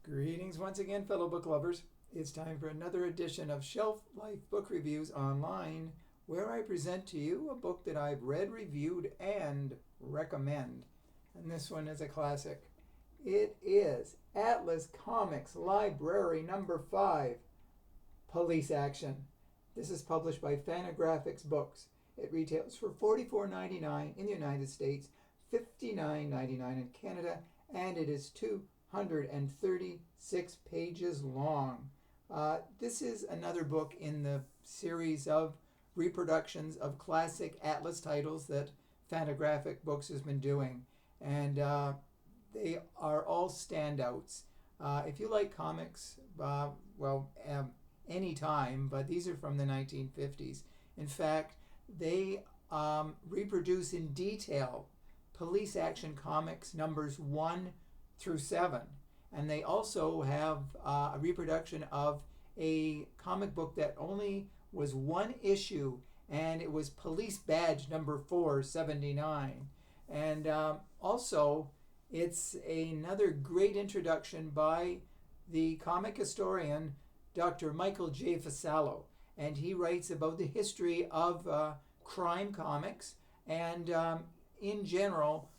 Greetings once again, fellow book lovers. It's time for another edition of Shelf Life Book Reviews Online, where I present to you a book that I've read, reviewed, and recommend. And this one is a classic. It is Atlas Comics Library number 5, Police Action. This is published by Fantagraphics Books. It retails for $44.99 in the United States, $59.99 in Canada, and it is 236 pages long. This is another book in the series of reproductions of classic Atlas titles that Fantagraphics Books has been doing, and they are all standouts. If you like comics, any time, but these are from the 1950s. In fact, they reproduce in detail Police Action Comics numbers 1 through 7. And they also have a reproduction of a comic book that only was one issue, and it was Police Badge number 479. And also, it's another great introduction by the comic historian, Dr. Michael J. Vassallo. And he writes about the history of crime comics and, in general,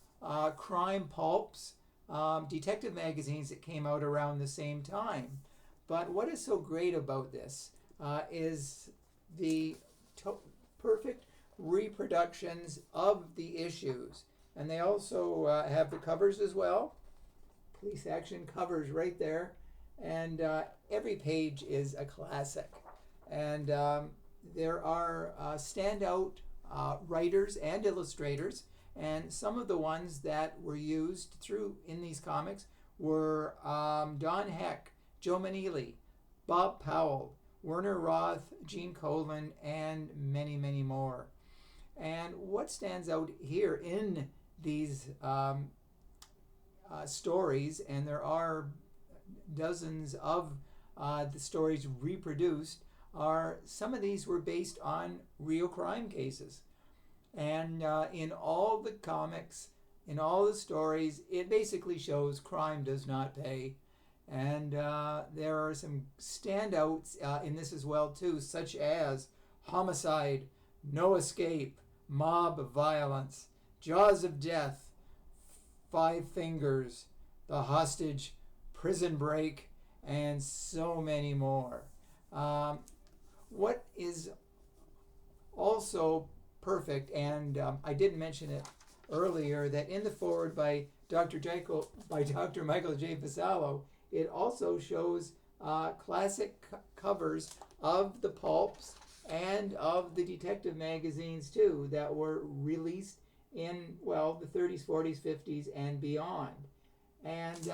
crime pulps, detective magazines that came out around the same time. But what is so great about this is the perfect reproductions of the issues. And they also have the covers as well. Police Action covers right there. And every page is a classic. And there are standout writers and illustrators. And some of the ones that were used in these comics were Don Heck, Joe Maneely, Bob Powell, Werner Roth, Gene Colan, and many, many more. And what stands out here in these stories, and there are dozens of the stories reproduced, are some of these were based on real crime cases. And in all the comics, in all the stories, it basically shows crime does not pay. And there are some standouts in this as well, too, such as Homicide, No Escape, Mob Violence, Jaws of Death, Five Fingers, The Hostage, Prison Break, and so many more. What is also perfect, and I didn't mention it earlier, that in the foreword by Dr. Michael J. Vassallo, it also shows classic covers of the pulps and of the detective magazines too that were released in, the 30s, 40s, 50s, and beyond. And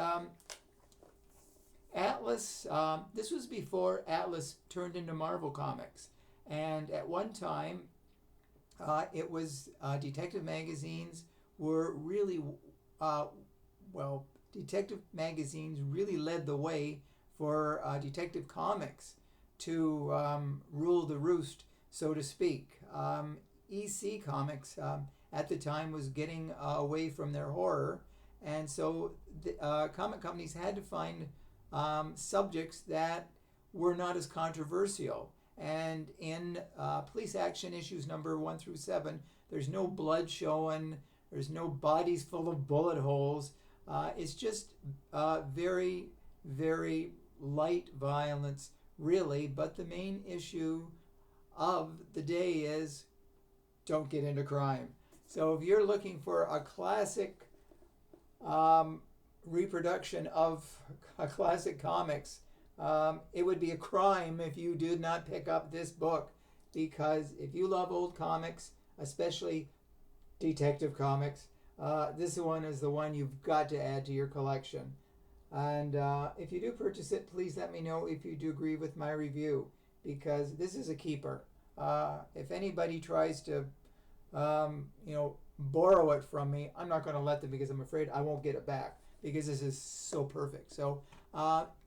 Atlas, this was before Atlas turned into Marvel Comics. And at one time, it was detective magazines were really, detective magazines really led the way for detective comics to rule the roost, so to speak. EC Comics at the time was getting away from their horror, and so the comic companies had to find subjects that were not as controversial. And in Police Action issues number 1 through 7, there's no blood showing, there's no bodies full of bullet holes. It's just very, very light violence, really. But the main issue of the day is don't get into crime. So if you're looking for a classic reproduction of a classic comics, it would be a crime if you did not pick up this book, because if you love old comics, especially detective comics, this one is the one you've got to add to your collection. And if you do purchase it, please let me know if you do agree with my review, because this is a keeper. If anybody tries to borrow it from me, I'm not going to let them, because I'm afraid I won't get it back, because this is so perfect. So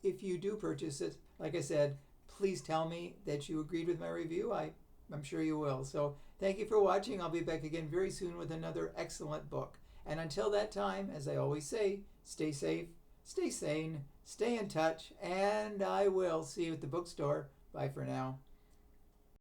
if you do purchase it, like I said, please tell me that you agreed with my review. I'm sure you will. So thank you for watching. I'll be back again very soon with another excellent book. And until that time, as I always say, stay safe, stay sane, Stay in touch, and I will see you at the bookstore. Bye for now.